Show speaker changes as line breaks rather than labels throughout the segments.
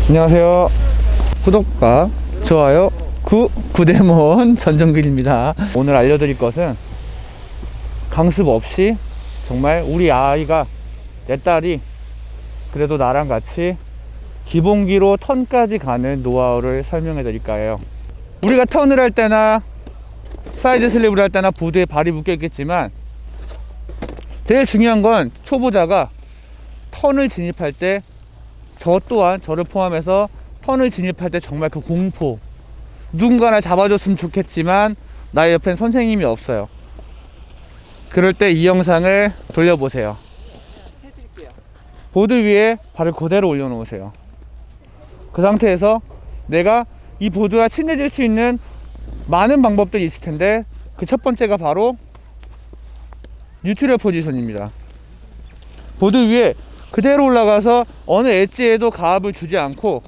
안녕하세요. 구독과 좋아요 구대모원 전정길입니다. 오늘 알려드릴 것은 강습 없이 정말 우리 아이가, 내 딸이 그래도 나랑 같이 기본기로 턴까지 가는 노하우를 설명해 드릴까 해요. 우리가 턴을 할 때나 사이드 슬립을 할 때나 보드에 발이 묶여 있겠지만, 제일 중요한 건 초보자가 턴을 진입할 때, 저 또한 저를 포함해서 턴을 진입할 때 정말 그 공포, 누군가를 잡아줬으면 좋겠지만 나의 옆엔 선생님이 없어요. 그럴 때 이 영상을 돌려보세요. 보드 위에 발을 그대로 올려놓으세요. 그 상태에서 내가 이 보드와 친해질 수 있는 많은 방법들이 있을 텐데, 그 첫 번째가 바로 뉴트럴 포지션입니다. 보드 위에 그대로 올라가서 어느 엣지에도 가압을 주지 않고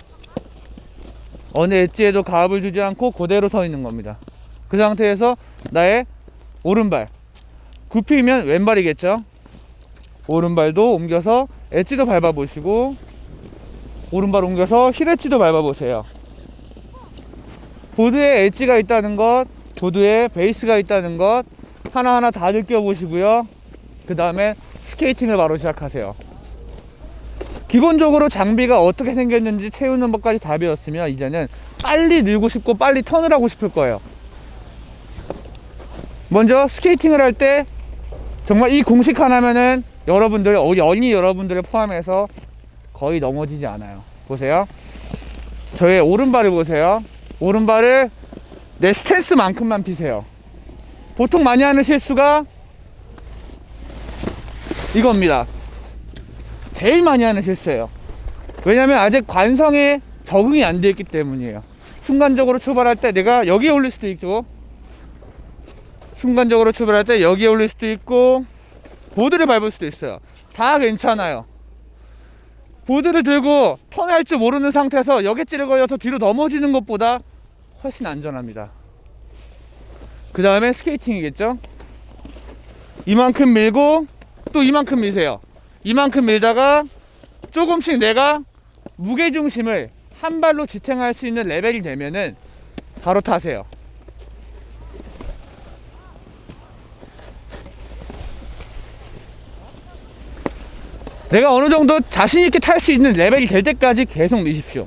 그대로 서 있는 겁니다. 그 상태에서 나의 오른발, 굽히면 왼발이겠죠. 오른발도 옮겨서 엣지도 밟아보시고, 오른발 옮겨서 힐 엣지도 밟아보세요. 보드에 엣지가 있다는 것, 보드에 베이스가 있다는 것 하나하나 다 느껴보시고요. 그 다음에 스케이팅을 바로 시작하세요. 기본적으로 장비가 어떻게 생겼는지 채우는 법까지 다 배웠으면 이제는 빨리 늘고 싶고 빨리 턴을 하고 싶을 거예요. 먼저 스케이팅을 할 때 정말 이 공식 하나면은 여러분들, 우리 어린이 여러분들을 포함해서 거의 넘어지지 않아요. 보세요. 저의 오른발을 보세요. 오른발을 내 스탠스만큼만 피세요. 보통 많이 하는 실수가 이겁니다. 제일 많이 하는 실수예요. 왜냐면 아직 관성에 적응이 안 되어 있기 때문이에요. 순간적으로 출발할 때 내가 여기에 올릴 수도 있고, 순간적으로 출발할 때 여기에 올릴 수도 있고, 보드를 밟을 수도 있어요. 다 괜찮아요. 보드를 들고 턴할 줄 모르는 상태에서 여갰지를 걸려서 뒤로 넘어지는 것보다 훨씬 안전합니다. 그 다음에 스케이팅이겠죠. 이만큼 밀고 또 이만큼 미세요. 이만큼 밀다가 조금씩 내가 무게중심을 한 발로 지탱할 수 있는 레벨이 되면은 바로 타세요. 내가 어느 정도 자신 있게 탈 수 있는 레벨이 될 때까지 계속 미십시오.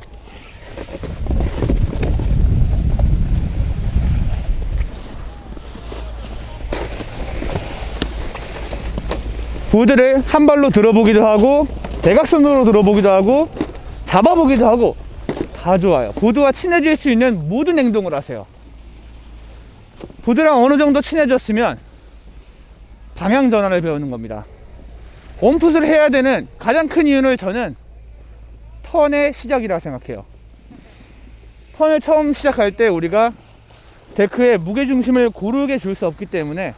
보드를 한 발로 들어보기도 하고, 대각선으로 들어보기도 하고, 잡아보기도 하고, 다 좋아요. 보드와 친해질 수 있는 모든 행동을 하세요. 보드랑 어느 정도 친해졌으면 방향 전환을 배우는 겁니다. 원풋을 해야 되는 가장 큰 이유는 저는 턴의 시작이라 생각해요. 턴을 처음 시작할 때 우리가 데크에 무게중심을 고르게 줄 수 없기 때문에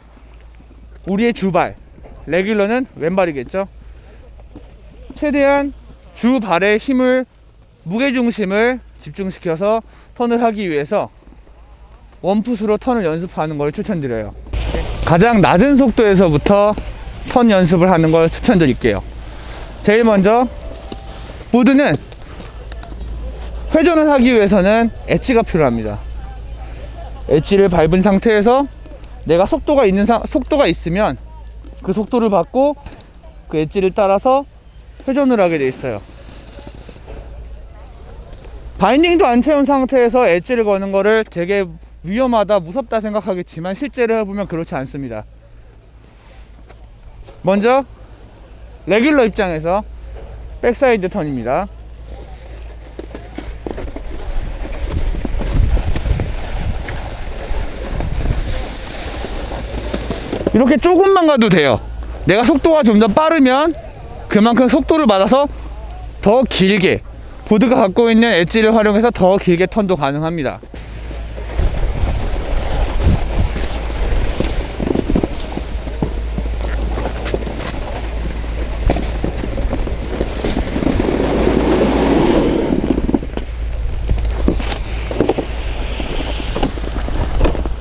우리의 주발, 레귤러는 왼발이겠죠. 최대한 주발의 힘을, 무게중심을 집중시켜서 턴을 하기 위해서 원풋으로 턴을 연습하는 걸 추천드려요. 가장 낮은 속도에서부터 턴 연습을 하는 걸 추천드릴게요. 제일 먼저 보드는 회전을 하기 위해서는 엣지가 필요합니다. 엣지를 밟은 상태에서 내가 속도가 있으면 그 속도를 받고 그 엣지를 따라서 회전을 하게 돼 있어요. 바인딩도 안 채운 상태에서 엣지를 거는 거를 되게 위험하다, 무섭다 생각하겠지만 실제로 해보면 그렇지 않습니다. 먼저 레귤러 입장에서 백사이드 턴입니다. 이렇게 조금만 가도 돼요. 내가 속도가 좀 더 빠르면 그만큼 속도를 받아서 더 길게, 보드가 갖고 있는 엣지를 활용해서 더 길게 턴도 가능합니다.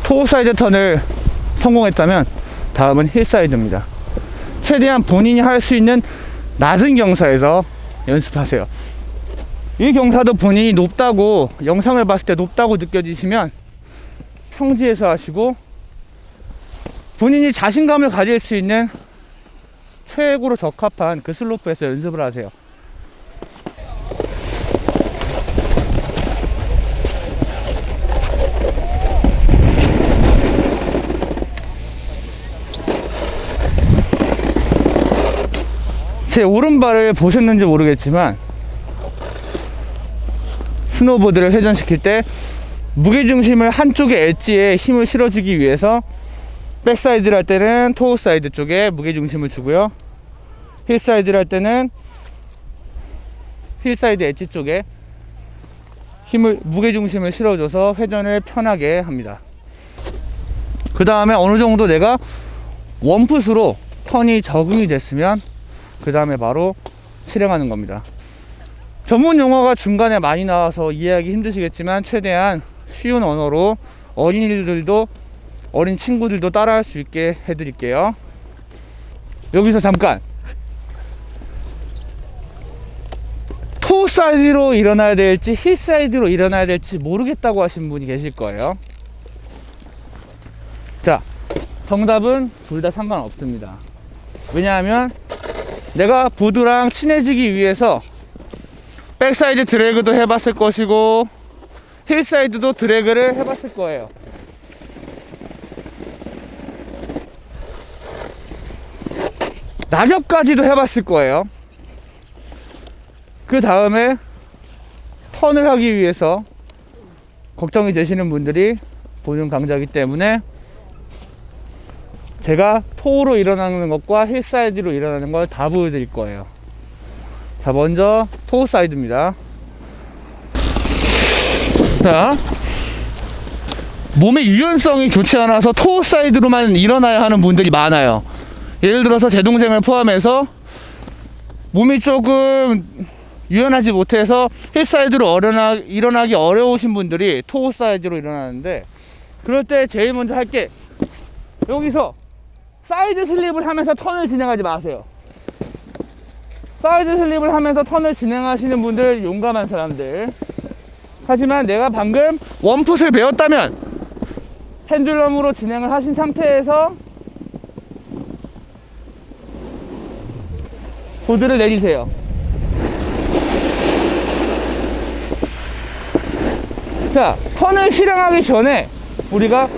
토어사이드 턴을 성공했다면 다음은 힐사이드입니다. 최대한 본인이 할 수 있는 낮은 경사에서 연습하세요. 이 경사도 본인이 높다고, 영상을 봤을 때 높다고 느껴지시면 평지에서 하시고, 본인이 자신감을 가질 수 있는 최고로 적합한 그 슬로프에서 연습을 하세요. 제 오른발을 보셨는지 모르겠지만 스노보드를 회전시킬 때 무게중심을 한쪽의 엣지에 힘을 실어주기 위해서 백사이드를 할 때는 토우 사이드 쪽에 무게중심을 주고요, 힐사이드를 할 때는 힐사이드 엣지 쪽에 무게중심을 실어줘서 회전을 편하게 합니다. 그 다음에 어느 정도 내가 원풋으로 턴이 적응이 됐으면 그 다음에 바로 실행하는 겁니다. 전문 용어가 중간에 많이 나와서 이해하기 힘드시겠지만 최대한 쉬운 언어로 어린 친구들도 따라할 수 있게 해드릴게요. 여기서 잠깐, 토 사이드로 일어나야 될지 힐 사이드로 일어나야 될지 모르겠다고 하신 분이 계실 거예요. 자, 정답은 둘 다 상관없습니다. 왜냐하면 내가 보드랑 친해지기 위해서 백사이드 드래그도 해봤을 것이고 힐사이드도 드래그를 해봤을 거예요. 낙엽까지도 해봤을 거예요. 그 다음에 턴을 하기 위해서 걱정이 되시는 분들이 보는 강좌이기 때문에 제가 토우로 일어나는 것과 힐사이드로 일어나는 걸 다 보여드릴 거예요. 자, 먼저 토우 사이드입니다. 자, 몸의 유연성이 좋지 않아서 토우 사이드로만 일어나야 하는 분들이 많아요. 예를 들어서 제 동생을 포함해서 몸이 조금 유연하지 못해서 힐사이드로 일어나기 어려우신 분들이 토우 사이드로 일어나는데, 그럴 때 제일 먼저 할 게, 여기서 사이드 슬립을 하면서 턴을 진행하지 마세요. 사이드 슬립을 하면서 턴을 진행하시는 분들 용감한 사람들. 하지만 내가 방금 원풋을 배웠다면 펜듈럼으로 진행을 하신 상태에서 보드를 내리세요. 자, 턴을 실행하기 전에 우리가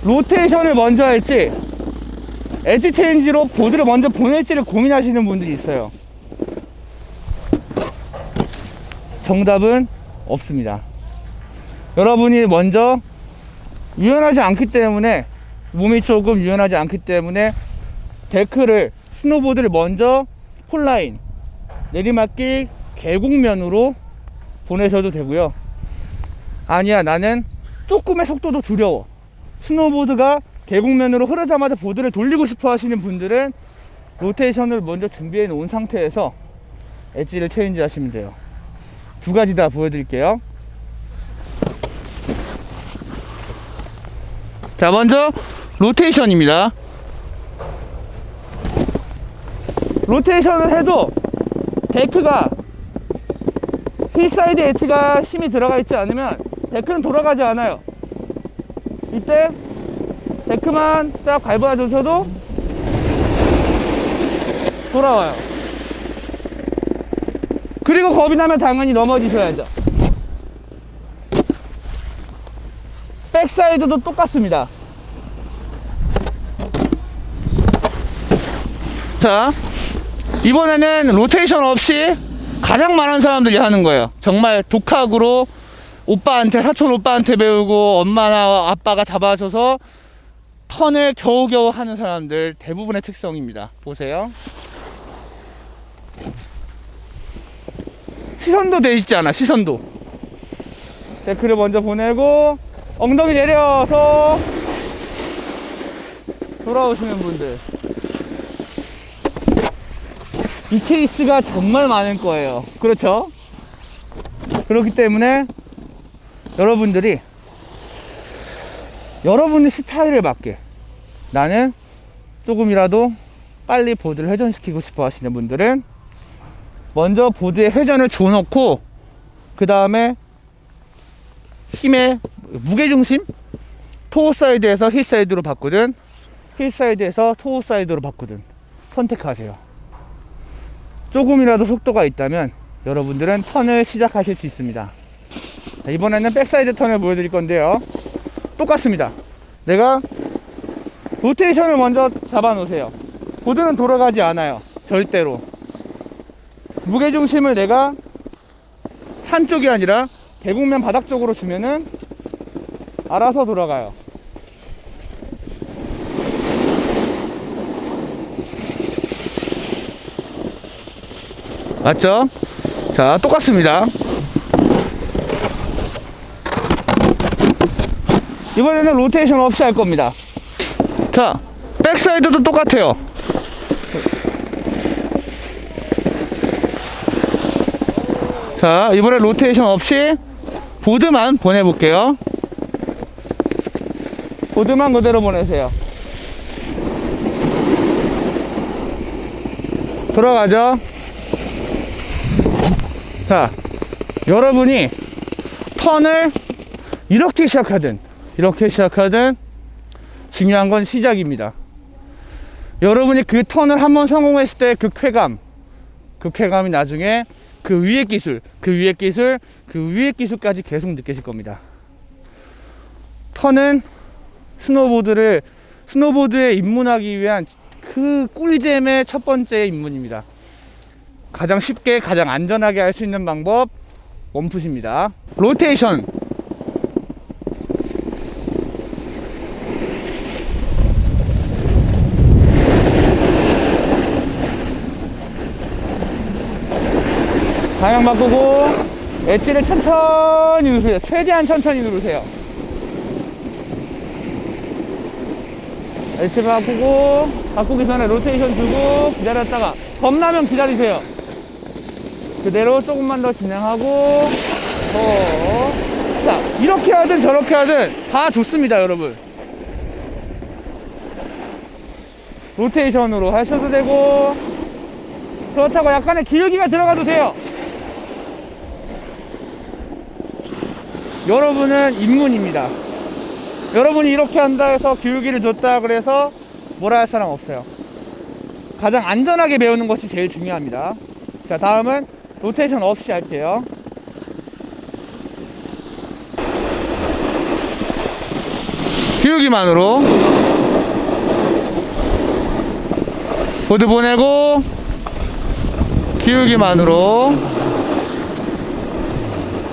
로테이션을 먼저 할지 엣지 체인지로 보드를 먼저 보낼지를 고민하시는 분들이 있어요. 정답은 없습니다. 여러분이 먼저 유연하지 않기 때문에, 몸이 조금 유연하지 않기 때문에 스노보드를 먼저 폴라인, 내리막길, 계곡면으로 보내셔도 되고요. 아니야, 나는 조금의 속도도 두려워, 스노보드가 계곡면으로 흐르자마자 보드를 돌리고 싶어 하시는 분들은 로테이션을 먼저 준비해 놓은 상태에서 엣지를 체인지 하시면 돼요. 두 가지 다 보여드릴게요. 자, 먼저 로테이션입니다. 로테이션을 해도 데크가 힐사이드 엣지가 힘이 들어가 있지 않으면 데크는 돌아가지 않아요. 이때 데크만 딱 밟아주셔도 돌아와요. 그리고 겁이 나면 당연히 넘어지셔야죠. 백사이드도 똑같습니다. 자, 이번에는 로테이션 없이 가장 많은 사람들이 하는 거예요. 정말 독학으로 사촌 오빠한테 배우고 엄마나 아빠가 잡아줘서 턴을 겨우겨우 하는 사람들 대부분의 특성입니다. 보세요. 시선도 돼 있지 않아, 시선도. 데크를 먼저 보내고 엉덩이 내려서 돌아오시는 분들, 이 케이스가 정말 많을 거예요. 그렇죠? 그렇기 때문에 여러분들이 여러분의 스타일에 맞게, 나는 조금이라도 빨리 보드를 회전시키고 싶어 하시는 분들은 먼저 보드에 회전을 줘놓고 그 다음에 힘의 무게중심 토우 사이드에서 힐 사이드로 바꾸든 힐 사이드에서 토우 사이드로 바꾸든 선택하세요. 조금이라도 속도가 있다면 여러분들은 턴을 시작하실 수 있습니다. 자, 이번에는 백사이드 턴을 보여드릴 건데요. 똑같습니다. 내가 로테이션을 먼저 잡아 놓으세요. 보드는 돌아가지 않아요. 절대로. 무게중심을 내가 산 쪽이 아니라 대곡면 바닥 쪽으로 주면은 알아서 돌아가요. 맞죠? 자, 똑같습니다. 이번에는 로테이션 없이 할 겁니다. 자, 백사이드도 똑같아요. 자, 이번에 로테이션 없이 보드만 보내볼게요. 보드만 그대로 보내세요. 들어가죠. 자, 여러분이 턴을 이렇게 시작하든 이렇게 시작하든 중요한 건 시작입니다. 여러분이 그 턴을 한번 성공했을 때 그 쾌감이 나중에 그 위의 기술, 그 위의 기술, 그 위의 기술까지 계속 느끼실 겁니다. 턴은 스노보드에 입문하기 위한 그 꿀잼의 첫 번째 입문입니다. 가장 쉽게 가장 안전하게 할 수 있는 방법 원풋입니다. 로테이션 방향 바꾸고 엣지를 천천히 누르세요. 최대한 천천히 누르세요. 엣지 바꾸기 전에 로테이션 주고 기다렸다가 겁나면 기다리세요. 그대로 조금만 더 진행하고 자, 이렇게 하든 저렇게 하든 다 좋습니다. 여러분, 로테이션으로 하셔도 되고 그렇다고 약간의 기울기가 들어가도 돼요. 여러분은 입문입니다. 여러분이 이렇게 한다 해서 기울기를 줬다 그래서 뭐라 할 사람 없어요. 가장 안전하게 배우는 것이 제일 중요합니다. 자, 다음은 로테이션 없이 할게요. 기울기만으로 보드 보내고 기울기만으로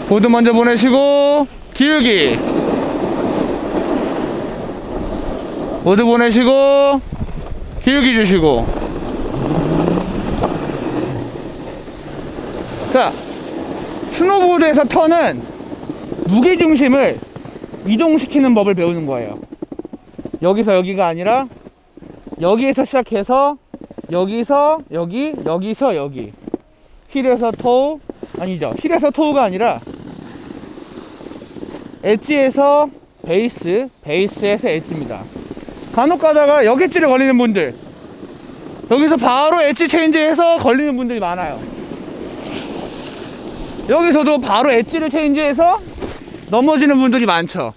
보드 먼저 보내시고 기울기 보드 보내시고 기울기 주시고. 자, 스노보드에서 턴은 무게중심을 이동시키는 법을 배우는 거예요. 여기서 여기가 아니라 여기에서 시작해서 여기서 여기, 여기서 여기. 힐에서 토우, 아니죠, 힐에서 토우가 아니라 엣지에서 베이스, 베이스에서 엣지입니다. 간혹 가다가 여객지를 걸리는 분들, 여기서 바로 엣지 체인지해서 걸리는 분들이 많아요. 여기서도 바로 엣지를 체인지해서 넘어지는 분들이 많죠.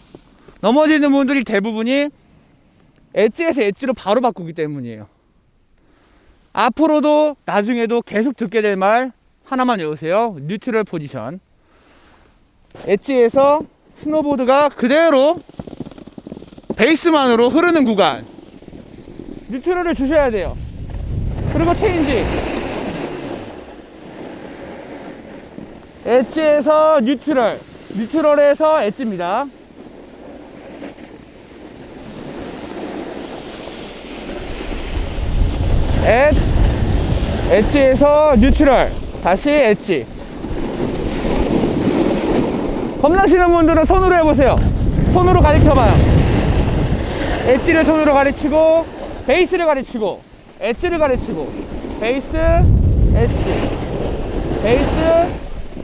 넘어지는 분들이 대부분이 엣지에서 엣지로 바로 바꾸기 때문이에요. 앞으로도 나중에도 계속 듣게 될 말 하나만 외우세요. 뉴트럴 포지션. 엣지에서 스노보드가 그대로 베이스만으로 흐르는 구간, 뉴트럴을 주셔야 돼요. 그리고 체인지. 엣지에서 뉴트럴, 뉴트럴에서 엣지입니다. 엣지에서 뉴트럴, 다시 엣지. 겁나시는 분들은 손으로 해보세요. 손으로 가리켜봐요. 엣지를 손으로 가르치고 베이스를 가르치고 엣지를 가르치고 베이스, 엣지, 베이스,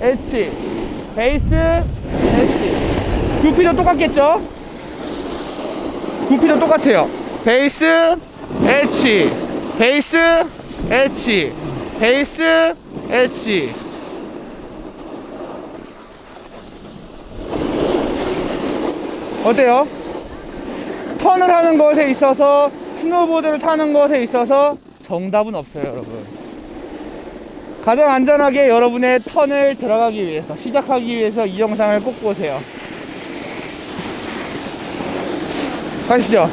엣지, 베이스, 엣지. 구피도 똑같겠죠? 구피도 똑같아요. 베이스, 엣지, 베이스, 엣지, 베이스, 엣지. 어때요? 턴을 하는 것에 있어서, 스노보드를 타는 것에 있어서 정답은 없어요, 여러분. 가장 안전하게 여러분의 턴을 들어가기 위해서, 시작하기 위해서 이 영상을 꼭 보세요. 가시죠.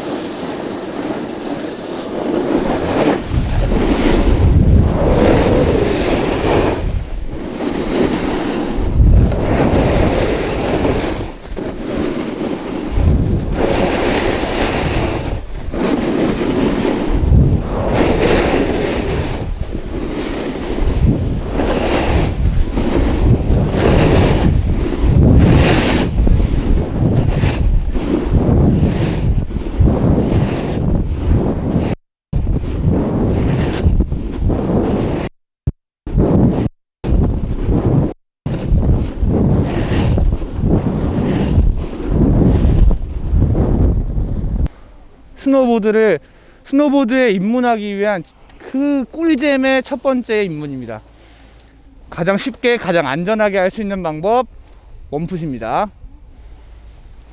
스노보드에 입문하기 위한 그 꿀잼의 첫 번째 입문입니다. 가장 쉽게 가장 안전하게 할 수 있는 방법, 원풋입니다.